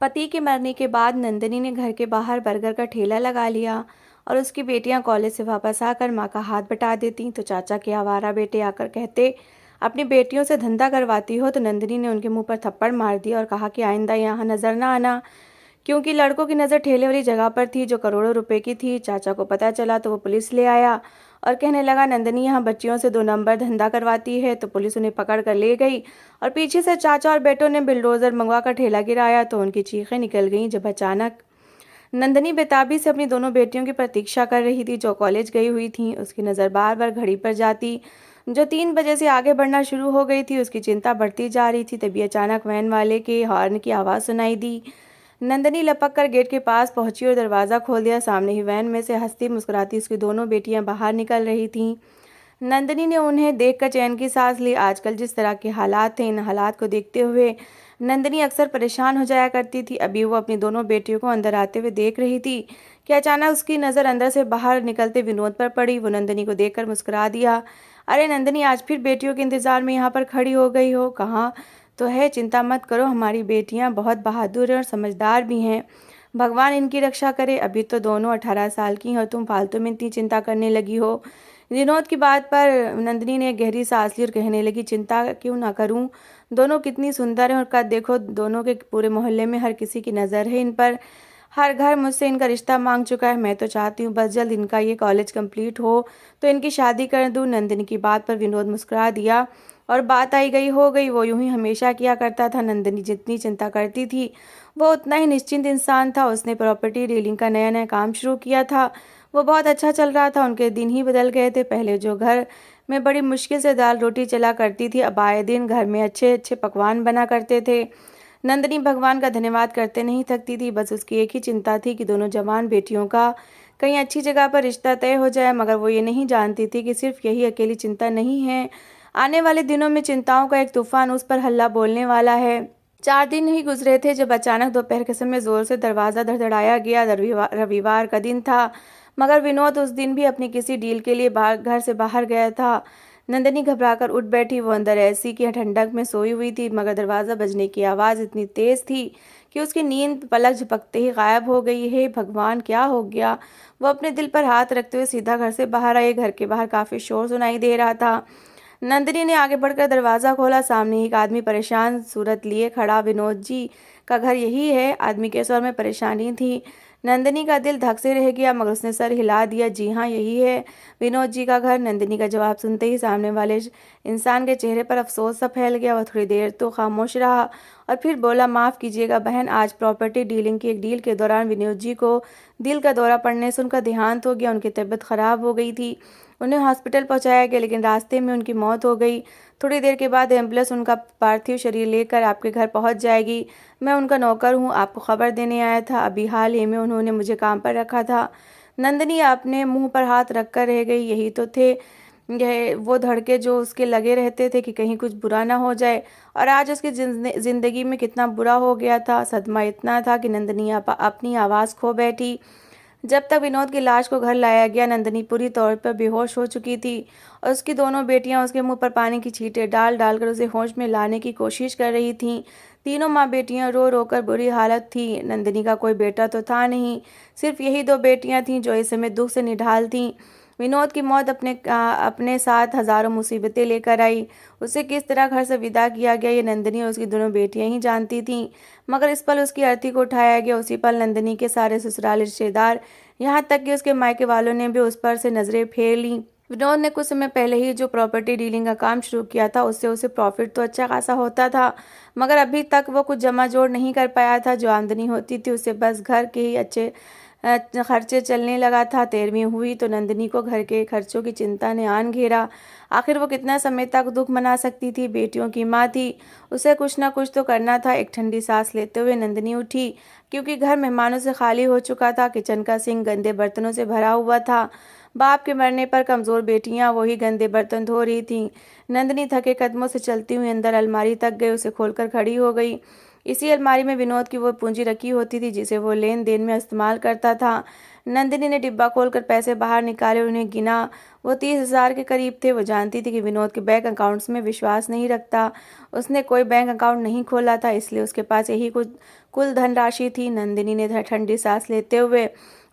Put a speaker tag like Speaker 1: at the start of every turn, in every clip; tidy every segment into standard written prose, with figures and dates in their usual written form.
Speaker 1: पति के मरने के बाद नंदिनी ने घर के बाहर बर्गर का ठेला लगा लिया और उसकी बेटियां कॉलेज से वापस आकर मां का हाथ बटा देती तो चाचा के आवारा बेटे आकर कहते अपनी बेटियों से धंधा करवाती हो। तो नंदिनी ने उनके मुंह पर थप्पड़ मार दिया और कहा कि आइंदा यहाँ नजर ना आना, क्योंकि लड़कों की नज़र ठेले वाली जगह पर थी जो करोड़ों रुपए की थी। चाचा को पता चला तो वो पुलिस ले आया और कहने लगा नंदिनी यहाँ बच्चियों से 2 नंबर धंधा करवाती है। तो पुलिस उन्हें पकड़ कर ले गई और पीछे से चाचा और बेटों ने बिल्डोजर मंगवा कर ठेला गिराया तो उनकी चीखें निकल गईं। जब अचानक नंदिनी बेताबी से अपनी दोनों बेटियों की प्रतीक्षा कर रही थी जो कॉलेज गई हुई थी। उसकी नज़र बार बार घड़ी पर जाती जो 3 बजे से आगे बढ़ना शुरू हो गई थी। उसकी चिंता बढ़ती जा रही थी। तभी अचानक वैन वाले के हॉर्न की आवाज़ सुनाई दी। नंदिनी लपक कर गेट के पास पहुंची और दरवाज़ा खोल दिया। सामने ही वैन में से हंसती मुस्कुराती उसकी दोनों बेटियां बाहर निकल रही थीं। नंदिनी ने उन्हें देखकर चैन की सांस ली। आजकल जिस तरह के हालात थे, इन हालात को देखते हुए नंदिनी अक्सर परेशान हो जाया करती थी। अभी वो अपनी दोनों बेटियों को अंदर आते हुए देख रही थी कि अचानक उसकी नज़र अंदर से बाहर निकलते विनोद पर पड़ी। वो नंदिनी को देखकर मुस्कुरा दिया। अरे नंदिनी, आज फिर बेटियों के इंतजार में यहाँ पर खड़ी हो गई हो? कहाँ तो है, चिंता मत करो, हमारी बेटियाँ बहुत बहादुर हैं और समझदार भी हैं। भगवान इनकी रक्षा करे। अभी तो दोनों 18 साल की हैं और तुम फालतू में इतनी चिंता करने लगी हो। विनोद की बात पर नंदिनी ने गहरी सांस ली और कहने लगी, चिंता क्यों ना करूं, दोनों कितनी सुंदर हैं और कद देखो, दोनों के पूरे मोहल्ले में हर किसी की नज़र है इन पर। हर घर मुझसे इनका रिश्ता मांग चुका है। मैं तो चाहती हूँ बस जल्द इनका ये कॉलेज कंप्लीट हो तो इनकी शादी कर दूँ। नंदिनी की बात पर विनोद मुस्कुरा दिया और बात आई गई हो गई। वो यूं ही हमेशा किया करता था। नंदिनी जितनी चिंता करती थी वो उतना ही निश्चिंत इंसान था। उसने प्रॉपर्टी डीलिंग का नया नया काम शुरू किया था। वो बहुत अच्छा चल रहा था। उनके दिन ही बदल गए थे। पहले जो घर में बड़ी मुश्किल से दाल रोटी चला करती थी, अब आए दिन घर में अच्छे अच्छे पकवान बना करते थे। नंदिनी भगवान का धन्यवाद करते नहीं थकती थी। बस उसकी एक ही चिंता थी कि दोनों जवान बेटियों का कहीं अच्छी जगह पर रिश्ता तय हो जाए। मगर वो ये नहीं जानती थी कि सिर्फ यही अकेली चिंता नहीं है, आने वाले दिनों में चिंताओं का एक तूफान उस पर हल्ला बोलने वाला है। 4 दिन ही गुजरे थे जब अचानक दोपहर के समय जोर से दरवाज़ा धड़धड़ाया गया। रविवार का दिन था, मगर विनोद उस दिन भी अपनी किसी डील के लिए घर से बाहर गया था। नंदिनी घबराकर उठ बैठी। वो अंदर ऐसी कि ठंडक में सोई हुई थी, मगर दरवाज़ा बजने की आवाज़ इतनी तेज़ थी कि उसकी नींद पलक झपकते ही गायब हो गई। हे भगवान, क्या हो गया? वो अपने दिल पर हाथ रखते हुए सीधा घर से बाहर आई। घर के बाहर काफ़ी शोर सुनाई दे रहा था। नंदिनी ने आगे बढ़कर दरवाज़ा खोला। सामने एक आदमी परेशान सूरत लिए खड़ा। विनोद जी का घर यही है? आदमी के स्वर में परेशानी थी। नंदिनी का दिल धक से रह गया, मगर उसने सर हिला दिया। जी हाँ, यही है विनोद जी का घर। नंदिनी का जवाब सुनते ही सामने वाले इंसान के चेहरे पर अफसोस सा फैल गया। वह थोड़ी देर तो खामोश रहा और फिर बोला, माफ़ कीजिएगा बहन, आज प्रॉपर्टी डीलिंग की एक डील के दौरान विनोद जी को दिल का दौरा पड़ने से उनका देहांत हो गया। उनकी तबीयत खराब हो गई थी। उन्हें हॉस्पिटल पहुंचाया गया, लेकिन रास्ते में उनकी मौत हो गई। थोड़ी देर के बाद एम्बुलेंस उनका पार्थिव शरीर लेकर आपके घर पहुंच जाएगी। मैं उनका नौकर हूं, आपको खबर देने आया था। अभी हाल ही में उन्होंने मुझे काम पर रखा था। नंदिनी अपने मुंह पर हाथ रखकर रह गई। यही तो थे यह वो धड़के जो उसके लगे रहते थे कि कहीं कुछ बुरा ना हो जाए, और आज उसकी जिंदगी में कितना बुरा हो गया था। सदमा इतना था कि नंदिनी अपनी आवाज़ खो बैठी। जब तक विनोद की लाश को घर लाया गया, नंदिनी पूरी तौर पर बेहोश हो चुकी थी और उसकी दोनों बेटियां उसके मुंह पर पानी की छींटें डाल डालकर उसे होश में लाने की कोशिश कर रही थीं। तीनों माँ बेटियां रो रो कर बुरी हालत थी। नंदिनी का कोई बेटा तो था नहीं, सिर्फ यही 2 बेटियां थीं जो इस समय दुख से निढाल थीं। विनोद की मौत अपने साथ हजारों मुसीबतें लेकर आई। उसे किस तरह घर से विदा किया गया ये नंदिनी और उसकी दोनों बेटियां ही जानती थीं। मगर इस पल उसकी अर्थी को उठाया गया। उसी पल नंदिनी के सारे ससुराल रिश्तेदार, यहाँ तक कि उसके मायके वालों ने भी उस पर से नजरें फेर लीं। विनोद ने कुछ समय पहले ही जो प्रॉपर्टी डीलिंग का काम शुरू किया था, उससे उसे प्रॉफिट तो अच्छा खासा होता था, मगर अभी तक वो कुछ जमा जोड़ नहीं कर पाया था। जो आमदनी होती थी उससे बस घर के ही अच्छे खर्चे चलने लगा था। 13वीं हुई तो नंदिनी को घर के खर्चों की चिंता ने आन घेरा। आखिर वो कितना समय तक दुख मना सकती थी? बेटियों की माँ थी, उसे कुछ ना कुछ तो करना था। एक ठंडी सांस लेते हुए नंदिनी उठी, क्योंकि घर मेहमानों से खाली हो चुका था। किचन का सिंक गंदे बर्तनों से भरा हुआ था। बाप के मरने पर कमजोर बेटियां वही गंदे बर्तन धो रही थीं। नंदिनी थके कदमों से चलती हुई अंदर अलमारी तक गई, उसे खोलकर खड़ी हो गई। इसी अलमारी में विनोद की वो पूंजी रखी होती थी जिसे वो लेन देन में इस्तेमाल करता था। नंदिनी ने डिब्बा खोलकर पैसे बाहर निकाले और उन्हें गिना। वो 30,000 के करीब थे। वो जानती थी कि विनोद के बैंक अकाउंट्स में विश्वास नहीं रखता। उसने कोई बैंक अकाउंट नहीं खोला था, इसलिए उसके पास यही कुल धनराशि थी। नंदिनी ने ठंडी सांस लेते हुए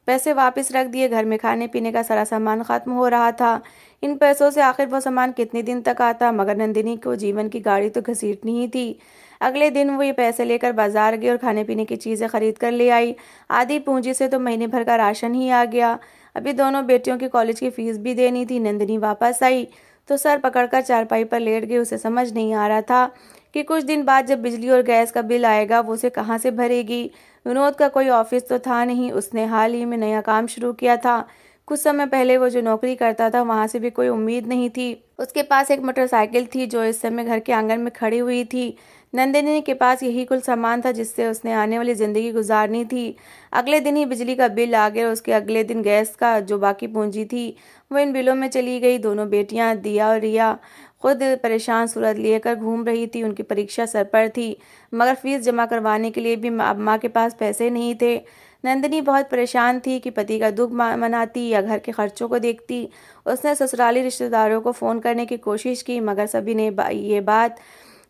Speaker 1: पैसे वापस रख दिए। घर में खाने पीने का सारा सामान खत्म हो रहा था। इन पैसों से आखिर वो सामान कितने दिन तक आता, मगर नंदिनी को जीवन की गाड़ी तो घसीटनी ही थी। अगले दिन वो ये पैसे लेकर बाजार गई और खाने पीने की चीज़ें खरीद कर ले आई। आधी पूंजी से तो महीने भर का राशन ही आ गया। अभी दोनों बेटियों की कॉलेज की फीस भी देनी थी। नंदिनी वापस आई तो सर पकड़कर चारपाई पर लेट गई। उसे समझ नहीं आ रहा था कि कुछ दिन बाद जब बिजली और गैस का बिल आएगा वो उसे कहाँ से भरेगी। विनोद का कोई ऑफिस तो था नहीं। उसने हाल ही में नया काम शुरू किया था। कुछ समय पहले वो जो नौकरी करता था वहां से भी कोई उम्मीद नहीं थी। उसके पास एक मोटरसाइकिल थी जो इस समय घर के आंगन में खड़ी हुई थी। नंदिनी के पास यही कुल सामान था जिससे उसने आने वाली जिंदगी गुजारनी थी। अगले दिन ही बिजली का बिल आ गया और उसके अगले दिन गैस का जो बाकी पूंजी थी वो इन बिलों में चली गई। दोनों बेटियां दिया और रिया खुद परेशान सूरत लेकर घूम रही थी। उनकी परीक्षा सर पर थी, मगर फीस जमा करवाने के लिए भी माँ के पास पैसे नहीं थे। नंदिनी बहुत परेशान थी कि पति का दुख मनाती या घर के खर्चों को देखती। उसने ससुराली रिश्तेदारों को फ़ोन करने की कोशिश की, मगर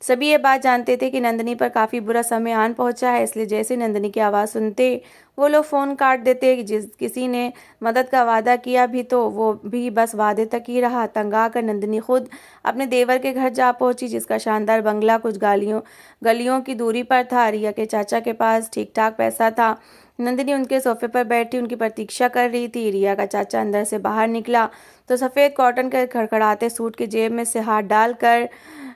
Speaker 1: सभी ये बात जानते थे कि नंदिनी पर काफ़ी बुरा समय आन पहुंचा है। इसलिए जैसे नंदिनी की आवाज़ सुनते वो लोग फ़ोन काट देते। जिस किसी ने मदद का वादा किया भी तो वो भी बस वादे तक ही रहा। तंग आकर नंदिनी खुद अपने देवर के घर जा पहुंची, जिसका शानदार बंगला कुछ गलियों की दूरी पर था। रिया के चाचा के पास ठीक ठाक पैसा था। नंदिनी उनके सोफे पर बैठी उनकी प्रतीक्षा कर रही थी। रिया का चाचा अंदर से बाहर निकला तो सफ़ेद कॉटन के खड़खड़ाते सूट के जेब में से हाथ डालकर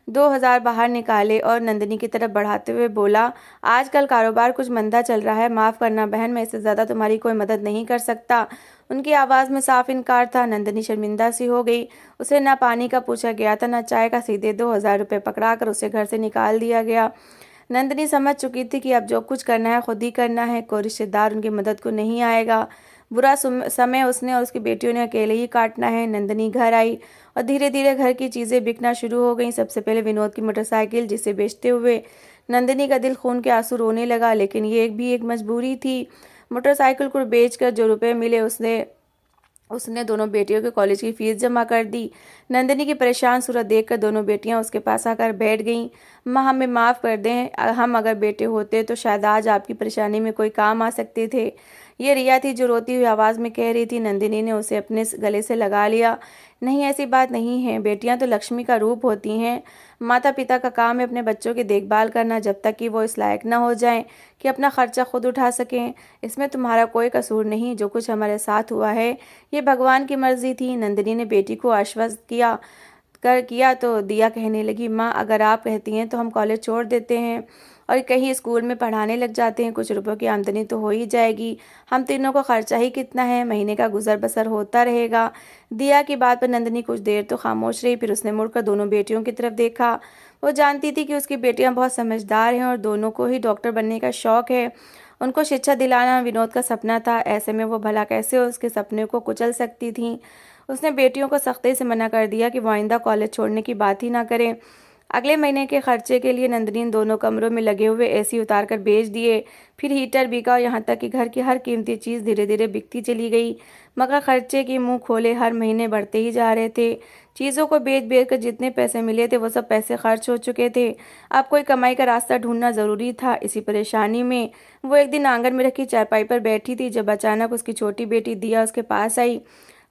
Speaker 1: 2,000 बाहर निकाले और नंदिनी की तरफ बढ़ाते हुए बोला, आजकल कारोबार कुछ मंदा चल रहा है, माफ़ करना बहन, मैं इससे ज़्यादा तुम्हारी कोई मदद नहीं कर सकता। उनकी आवाज़ में साफ इनकार था। नंदिनी शर्मिंदा सी हो गई। उसे ना पानी का पूछा गया था, ना चाय का। सीधे 2,000 रुपये पकड़ाकर उसे घर से निकाल दिया गया। नंदिनी समझ चुकी थी कि अब जो कुछ करना है खुद ही करना है। कोई रिश्तेदार उनकी मदद को नहीं आएगा। बुरा समय उसने और उसकी बेटियों ने अकेले ही काटना है। नंदिनी घर आई और धीरे धीरे घर की चीज़ें बिकना शुरू हो गईं। सबसे पहले विनोद की मोटरसाइकिल, जिसे बेचते हुए नंदिनी का दिल खून के आंसू रोने लगा। लेकिन ये एक मजबूरी थी। मोटरसाइकिल को बेचकर जो रुपए मिले उसने उसने दोनों बेटियों के कॉलेज की फीस जमा कर दी। नंदिनी की परेशान सूरत देखकर दोनों बेटियां उसके पास आकर बैठ गईं। माँ, हमें माफ़ कर दें, हम अगर बेटे होते तो शायद आज आपकी परेशानी में कोई काम आ सकते थे। ये रिया थी जो रोती हुई आवाज़ में कह रही थी। नंदिनी ने उसे अपने गले से लगा लिया। नहीं, ऐसी बात नहीं है। बेटियां तो लक्ष्मी का रूप होती हैं। माता पिता का काम है अपने बच्चों की देखभाल करना जब तक कि वो इस लायक न हो जाएं कि अपना खर्चा खुद उठा सकें। इसमें तुम्हारा कोई कसूर नहीं। जो कुछ हमारे साथ हुआ है ये भगवान की मर्जी थी। नंदिनी ने बेटी को आश्वस्त किया तो दिया कहने लगी, माँ, अगर आप कहती हैं तो हम कॉलेज छोड़ देते हैं और कहीं स्कूल में पढ़ाने लग जाते हैं। कुछ रुपयों की आमदनी तो हो ही जाएगी। हम तीनों को खर्चा ही कितना है, महीने का गुजर बसर होता रहेगा। दिया की बात पर नंदिनी कुछ देर तो खामोश रही, फिर उसने मुड़कर दोनों बेटियों की तरफ देखा। वो जानती थी कि उसकी बेटियां बहुत समझदार हैं और दोनों को ही डॉक्टर बनने का शौक है। उनको शिक्षा दिलाना विनोद का सपना था। ऐसे में वो भला कैसे उसके सपने को कुचल सकती थी। उसने बेटियों को सख्ती से मना कर दिया कि वो आइंदा कॉलेज छोड़ने की बात ही ना करें। अगले महीने के खर्चे के लिए नंदिनी दोनों कमरों में लगे हुए एसी उतार कर बेच दिए। फिर हीटर बिका और यहाँ तक कि घर की हर कीमती चीज़ धीरे धीरे बिकती चली गई। मगर खर्चे के मुंह खोले हर महीने बढ़ते ही जा रहे थे। चीज़ों को बेच बेच कर जितने पैसे मिले थे वो सब पैसे खर्च हो चुके थे। अब कोई कमाई का रास्ता ढूंढना ज़रूरी था। इसी परेशानी में वो एक दिन आंगन में रखी चारपाई पर बैठी थी जब अचानक उसकी छोटी बेटी दिया उसके पास आई।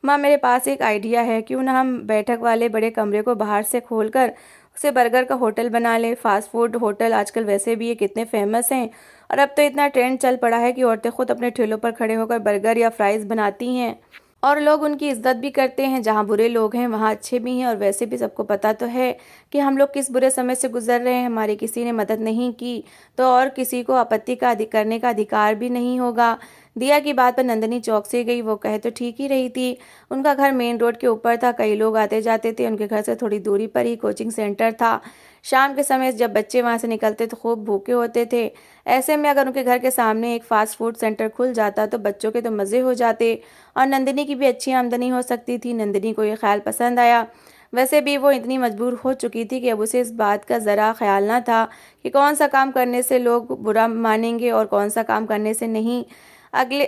Speaker 1: माँ, मेरे पास एक आइडिया है, क्यों ना हम बैठक वाले बड़े कमरे को बाहर से खोलकर उसे बर्गर का होटल बना लें। फास्ट फूड होटल आजकल वैसे भी ये कितने फेमस हैं और अब तो इतना ट्रेंड चल पड़ा है कि औरतें खुद अपने ठेलों पर खड़े होकर बर्गर या फ्राइज़ बनाती हैं और लोग उनकी इज्जत भी करते हैं। जहाँ बुरे लोग हैं वहाँ अच्छे भी हैं। और वैसे भी सबको पता तो है कि हम लोग किस बुरे समय से गुजर रहे हैं। हमारी किसी ने मदद नहीं की तो और किसी को आपत्ति करने का अधिकार भी नहीं होगा। दिया की बात पर नंदिनी चौंक से गई। वो कह तो ठीक ही रही थी। उनका घर मेन रोड के ऊपर था, कई लोग आते जाते थे। उनके घर से थोड़ी दूरी पर ही कोचिंग सेंटर था। शाम के समय जब बच्चे वहां से निकलते तो खूब भूखे होते थे। ऐसे में अगर उनके घर के सामने एक फास्ट फूड सेंटर खुल जाता तो बच्चों के तो मज़े हो जाते और नंदिनी की भी अच्छी आमदनी हो सकती थी। नंदिनी को ये ख्याल पसंद आया। वैसे भी वो इतनी मजबूर हो चुकी थी कि अब उसे इस बात का ज़रा ख्याल ना था कि कौन सा काम करने से लोग बुरा मानेंगे और कौन सा काम करने से नहीं।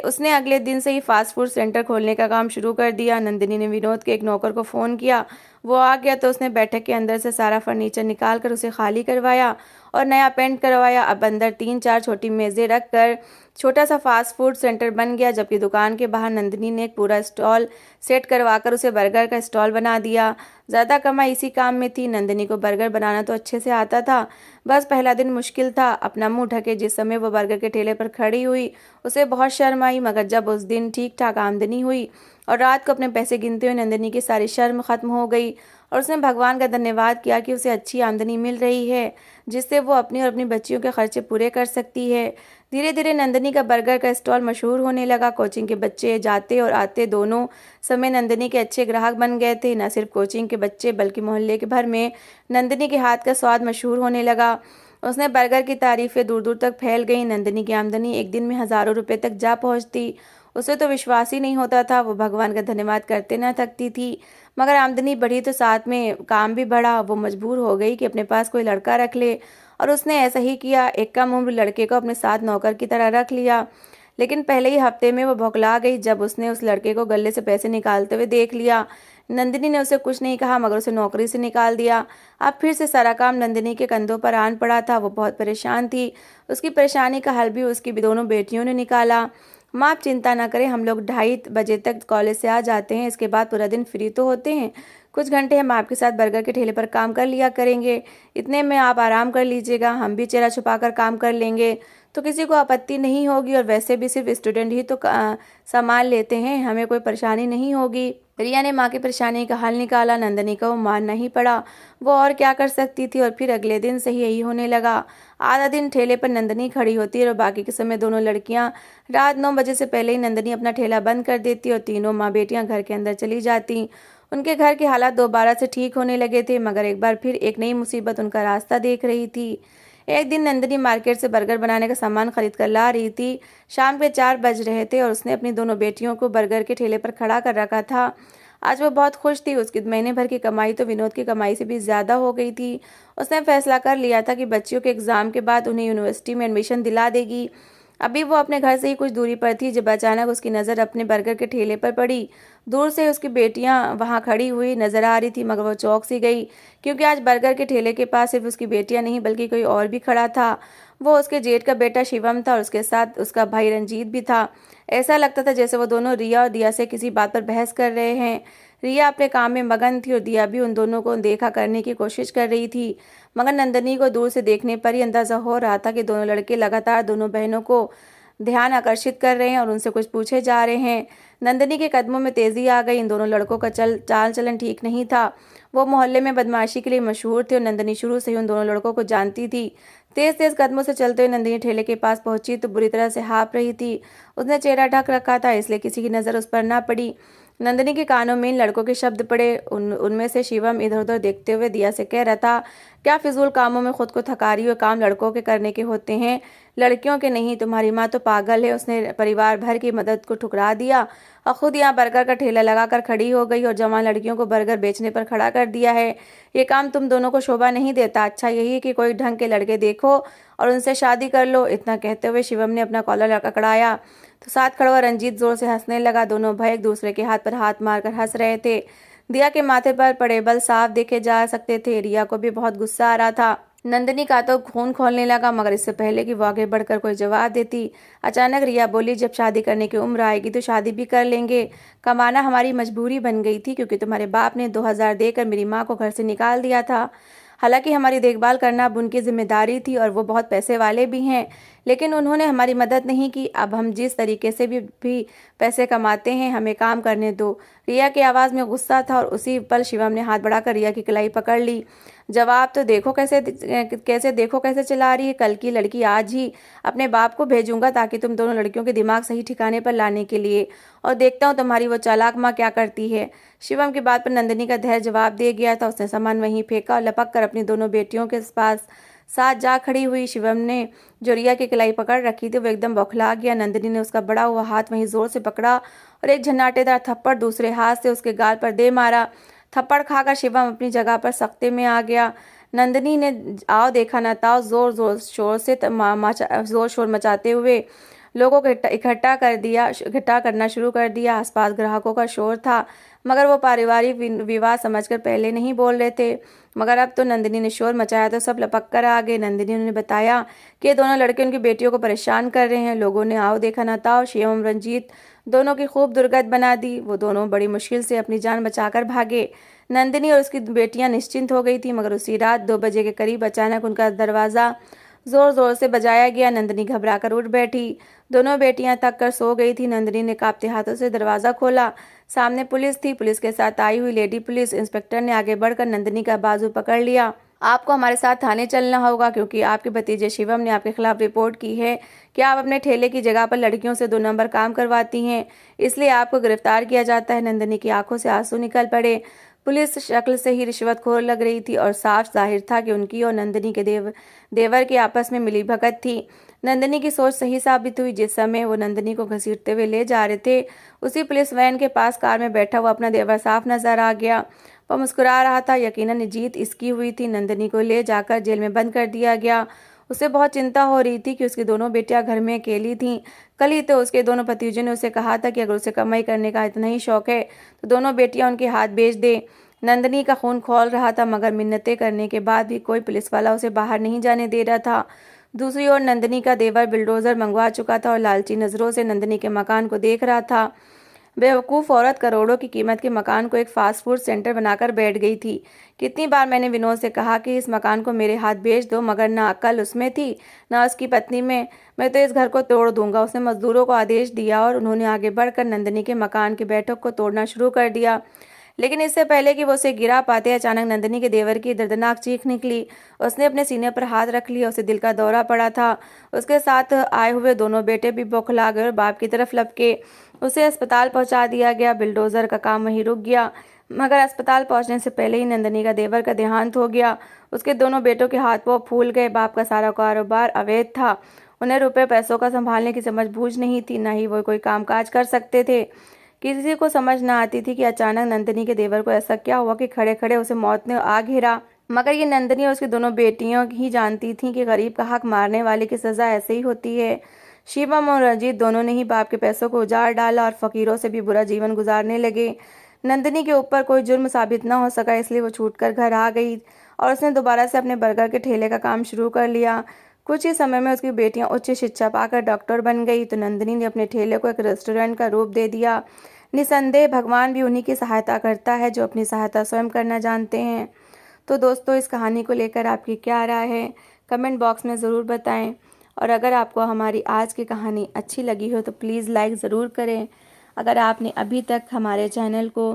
Speaker 1: उसने अगले दिन से ही फास्ट फूड सेंटर खोलने का काम शुरू कर दिया। नंदिनी ने विनोद के एक नौकर को फ़ोन किया। वो आ गया तो उसने बैठक के अंदर से सारा फर्नीचर निकाल कर उसे खाली करवाया और नया पेंट करवाया। अब अंदर 3-4 छोटी मेज़ें रख कर छोटा सा फास्ट फूड सेंटर बन गया, जबकि दुकान के बाहर नंदिनी ने एक पूरा स्टॉल सेट करवाकर उसे बर्गर का स्टॉल बना दिया। ज़्यादा कमाई इसी काम में थी। नंदिनी को बर्गर बनाना तो अच्छे से आता था, बस पहला दिन मुश्किल था। अपना मुंह ढके जिस समय वो बर्गर के ठेले पर खड़ी हुई, उसे बहुत शर्म आई, मगर जब उस दिन ठीक ठाक आमदनी हुई और रात को अपने पैसे गिनते हुए नंदिनी की सारी शर्म खत्म हो गई और उसने भगवान का धन्यवाद किया कि उसे अच्छी आमदनी मिल रही है, जिससे वो अपनी और अपनी बच्चियों के खर्चे पूरे कर सकती है। धीरे धीरे नंदिनी का बर्गर का स्टॉल मशहूर होने लगा। कोचिंग के बच्चे जाते और आते दोनों समय नंदिनी के अच्छे ग्राहक बन गए थे। न सिर्फ कोचिंग के बच्चे बल्कि मोहल्ले के भर में नंदिनी के हाथ का स्वाद मशहूर होने लगा। उसने बर्गर की तारीफें दूर दूर तक फैल गईं। नंदिनी की आमदनी एक दिन में हज़ारों रुपए तक जा पहुंचती। उसे तो विश्वास ही नहीं होता था। वो भगवान का धन्यवाद करते न थकती थी। मगर आमदनी बढ़ी तो साथ में काम भी बढ़ा। वो मजबूर हो गई कि अपने पास कोई लड़का रख ले और उसने ऐसा ही किया। एक कम उम्र लड़के को अपने साथ नौकर की तरह रख लिया। लेकिन पहले ही हफ्ते में वो बौखला गई जब उसने उस लड़के को गले से पैसे निकालते हुए देख लिया। नंदिनी ने उसे कुछ नहीं कहा, मगर उसे नौकरी से निकाल दिया। अब फिर से सारा काम नंदिनी के कंधों पर आन पड़ा था। वो बहुत परेशान थी। उसकी परेशानी का हल भी उसकी दोनों बेटियों ने निकाला। माँ, आप चिंता ना करें, हम लोग 2:30 बजे तक कॉलेज से आ जाते हैं। इसके बाद पूरा दिन फ्री तो होते हैं। कुछ घंटे हम आपके साथ बर्गर के ठेले पर काम कर लिया करेंगे। इतने में आप आराम कर लीजिएगा, हम भी चेहरा छुपाकर काम कर लेंगे तो किसी को आपत्ति नहीं होगी। और वैसे भी सिर्फ स्टूडेंट ही तो सामान लेते हैं, हमें कोई परेशानी नहीं होगी। रिया ने माँ की परेशानी का हल निकाला। नंदिनी को मानना ही पड़ा, वो और क्या कर सकती थी। और फिर अगले दिन से ही यही होने लगा। आधा दिन ठेले पर नंदिनी खड़ी होती है और बाकी के समय दोनों लड़कियां रात 9 बजे से पहले ही नंदिनी अपना ठेला बंद कर देती और तीनों माँ बेटियां घर के अंदर चली जाती। उनके घर के हालात दोबारा से ठीक होने लगे थे, मगर एक बार फिर एक नई मुसीबत उनका रास्ता देख रही थी। एक दिन नंदिनी मार्केट से बर्गर बनाने का सामान खरीद कर ला रही थी। शाम के 4 बज रहे थे और उसने अपनी दोनों बेटियों को बर्गर के ठेले पर खड़ा कर रखा था। आज वो बहुत खुश थी। उसकी महीने भर की कमाई तो विनोद की कमाई से भी ज़्यादा हो गई थी। उसने फैसला कर लिया था कि बच्चियों के एग्ज़ाम के बाद उन्हें यूनिवर्सिटी में एडमिशन दिला देगी। अभी वो अपने घर से ही कुछ दूरी पर थी जब अचानक उसकी नज़र अपने बर्गर के ठेले पर पड़ी। दूर से उसकी बेटियां वहां खड़ी हुई नजर आ रही थी, मगर वो चौंक सी गई क्योंकि आज बर्गर के ठेले के पास सिर्फ उसकी बेटियां नहीं बल्कि कोई और भी खड़ा था। वो उसके जेठ का बेटा शिवम था और उसके साथ उसका भाई रंजीत भी था। ऐसा लगता था जैसे वो दोनों रिया और दिया से किसी बात पर बहस कर रहे हैं। रिया अपने काम में मगन थी और दिया भी उन दोनों को देखा करने की कोशिश कर रही थी, मगर नंदनी को दूर से देखने पर ही अंदाजा हो रहा था कि दोनों लड़के लगातार दोनों बहनों को ध्यान आकर्षित कर रहे हैं और उनसे कुछ पूछे जा रहे हैं। नंदिनी के कदमों में तेजी आ गई। इन दोनों लड़कों का चाल चलन ठीक नहीं था। वो मोहल्ले में बदमाशी के लिए मशहूर थे और नंदिनी शुरू से ही उन दोनों लड़कों को जानती थी। तेज तेज कदमों से चलते हुए नंदिनी ठेले के पास पहुंची तो बुरी तरह से हाँफ रही थी। उसने चेहरा ढक रखा था, इसलिए किसी की नज़र उस पर ना पड़ी। नंदिनी के कानों में इन लड़कों के शब्द पड़े। उनमें से शिवम इधर उधर देखते हुए दिया से कह रहा था, क्या फिजूल कामों में खुद को थका रही हो? काम लड़कों के करने के होते हैं, लड़कियों के नहीं। तुम्हारी माँ तो पागल है। उसने परिवार भर की मदद को ठुकरा दिया और खुद यहाँ बर्गर का ठेला लगाकर खड़ी हो गई और जवान लड़कियों को बर्गर बेचने पर खड़ा कर दिया है। ये काम तुम दोनों को शोभा नहीं देता। अच्छा यही है कि कोई ढंग के लड़के देखो और उनसे शादी कर लो। इतना कहते हुए शिवम ने अपना कॉलर पकड़ाया तो साथ खड़ा हुआ रंजीत जोर से हंसने लगा। दोनों भाई एक दूसरे के हाथ पर हाथ मारकर हंस रहे थे। दिया के माथे पर पड़े बल साफ देखे जा सकते थे। रिया को भी बहुत गुस्सा आ रहा था। नंदिनी का तो खून खोलने लगा, मगर इससे पहले कि वो आगे बढ़कर कोई जवाब देती, अचानक रिया बोली, जब शादी करने की उम्र आएगी तो शादी भी कर लेंगे। कमाना हमारी मजबूरी बन गई थी क्योंकि तुम्हारे बाप ने 2000 देकर मेरी माँ को घर से निकाल दिया था। हालांकि हमारी देखभाल करना अब उनकी जिम्मेदारी थी और वो बहुत पैसे वाले भी हैं, लेकिन उन्होंने हमारी मदद नहीं की। अब हम जिस तरीके से भी पैसे कमाते हैं, हमें काम करने दो। रिया की आवाज़ में गुस्सा था और उसी पल शिवम ने हाथ बढ़ाकर रिया की कलाई पकड़ ली। जवाब तो देखो कैसे चला रही है। कल की लड़की आज ही अपने बाप को भेजूंगा ताकि तुम दोनों लड़कियों के दिमाग सही ठिकाने पर लाने के लिए, और देखता हूँ तुम्हारी वो चालाक माँ क्या करती है। शिवम की बात पर नंदिनी का धैर्य जवाब दे गया था। उसने सामान वहीं फेंका और लपक कर अपनी दोनों बेटियों के पास साथ जा खड़ी हुई। शिवम ने जो रिया की कलाई पकड़ रखी थी वो एकदम बौखला गया। नंदिनी ने उसका बड़ा हुआ हाथ वहीं जोर से पकड़ा और एक झन्नाटेदार थप्पड़ दूसरे हाथ से उसके गाल पर दे मारा। थप्पड़ खाकर शिवम अपनी जगह पर सख्ते में आ गया। नंदिनी ने आओ देखा न ताओ जोर शोर मचाते हुए लोगों को इकट्ठा करना शुरू कर दिया। आसपास ग्राहकों का शोर था, मगर वो पारिवारिक विवाद समझकर पहले नहीं बोल रहे थे। मगर अब तो नंदिनी ने शोर मचाया तो सब लपक कर आ गए। नंदिनी ने बताया कि ये दोनों लड़के उनकी बेटियों को परेशान कर रहे हैं। लोगों ने आओ देखा न ताओ शिवम रंजीत दोनों की खूब दुर्गत बना दी। वो दोनों बड़ी मुश्किल से अपनी जान बचाकर भागे। नंदिनी और उसकी बेटियां निश्चिंत हो गई थी, मगर उसी रात 2 बजे के करीब अचानक उनका दरवाज़ा जोर जोर से बजाया गया। नंदिनी घबराकर उठ बैठी। दोनों बेटियां थक कर सो गई थी। नंदिनी ने कांपते हाथों से दरवाज़ा खोला। सामने पुलिस थी। पुलिस के साथ आई हुई लेडी पुलिस इंस्पेक्टर ने आगे बढ़कर नंदिनी का बाजू पकड़ लिया। आपको हमारे साथ थाने चलना होगा, क्योंकि आपके भतीजे शिवम ने आपके खिलाफ रिपोर्ट की है कि आप अपने ठेले की जगह पर लड़कियों से 2 नंबर काम करवाती हैं, इसलिए आपको गिरफ्तार किया जाता है। नंदिनी की आंखों से आंसू निकल पड़े। पुलिस शक्ल से ही रिश्वतखोर लग रही थी और साफ जाहिर था कि उनकी और नंदिनी के देवर की आपस में मिलीभगत थी। नंदिनी की सोच सही साबित हुई। जिस समय वो नंदिनी को घसीटते हुए ले जा रहे थे, उसी पुलिस वैन के पास कार में बैठा हुआ अपना देवर साफ नजर आ गया। वह मुस्कुरा रहा था। यकीनन जीत इसकी हुई थी। नंदिनी को ले जाकर जेल में बंद कर दिया गया। उसे बहुत चिंता हो रही थी कि उसकी दोनों बेटियां घर में अकेली थीं। कल ही तो उसके दोनों भतीजों ने उसे कहा था कि अगर उसे कमाई करने का इतना ही शौक है तो दोनों बेटियां उनके हाथ बेच दे। नंदिनी का खून खौल रहा था, मगर मिन्नतें करने के बाद भी कोई पुलिस वाला उसे बाहर नहीं जाने दे रहा था। दूसरी ओर नंदिनी का देवर बिल्डोजर मंगवा चुका था और लालची नजरों से नंदिनी के मकान को देख रहा था। बेवकूफ़ औरत करोड़ों की कीमत के मकान को एक फास्ट फूड सेंटर बनाकर बैठ गई थी। कितनी बार मैंने विनोद से कहा कि इस मकान को मेरे हाथ बेच दो, मगर ना अक्ल उसमें थी ना उसकी पत्नी में। मैं तो इस घर को तोड़ दूंगा। उसने मजदूरों को आदेश दिया और उन्होंने आगे बढ़कर नंदिनी के मकान के बैठक को तोड़ना शुरू कर दिया। लेकिन इससे पहले कि वो उसे गिरा पाते, अचानक नंदिनी के देवर की दर्दनाक चीख निकली। उसने अपने सीने पर हाथ रख लिया। उसे दिल का दौरा पड़ा था। उसके साथ आए हुए दोनों बेटे भी बौखला गए और बाप की तरफ लपके। उसे अस्पताल पहुंचा दिया गया। बिल्डोजर का काम वहीं रुक गया, मगर अस्पताल पहुंचने से पहले ही नंदिनी का देवर का देहांत हो गया। उसके दोनों बेटों के हाथ पांव फूल गए। बाप का सारा कारोबार अवैध था। उन्हें रुपए पैसों का संभालने की समझ बूझ नहीं थी, ना ही वो कोई कामकाज कर सकते थे। किसी को समझ ना आती थी कि अचानक नंदिनी के देवर को ऐसा क्या हुआ कि खड़े खड़े उसे मौत ने आ घेरा। मगर ये नंदिनी और उसकी दोनों बेटियां ही जानती थीं कि गरीब का हक मारने वाले की सजा ऐसे ही होती है। शिवम और रंजीत दोनों ने ही बाप के पैसों को उजाड़ डाला और फकीरों से भी बुरा जीवन गुजारने लगे। नंदिनी के ऊपर कोई जुर्म साबित न हो सका, इसलिए वो छूटकर घर आ गई और उसने दोबारा से अपने बर्गर के ठेले का काम शुरू कर लिया। कुछ ही समय में उसकी बेटियां उच्च शिक्षा पाकर डॉक्टर बन गई तो नंदिनी ने अपने ठेले को एक रेस्टोरेंट का रूप दे दिया। निसंदेह भगवान भी उन्हीं की सहायता करता है जो अपनी सहायता स्वयं करना जानते हैं। तो दोस्तों, इस कहानी को लेकर आपकी क्या राय है, कमेंट बॉक्स में ज़रूर बताएं। और अगर आपको हमारी आज की कहानी अच्छी लगी हो तो प्लीज़ लाइक ज़रूर करें। अगर आपने अभी तक हमारे चैनल को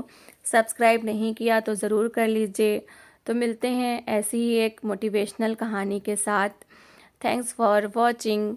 Speaker 1: सब्सक्राइब नहीं किया तो ज़रूर कर लीजिए। तो मिलते हैं ऐसी ही एक मोटिवेशनल कहानी के साथ। Thanks for watching.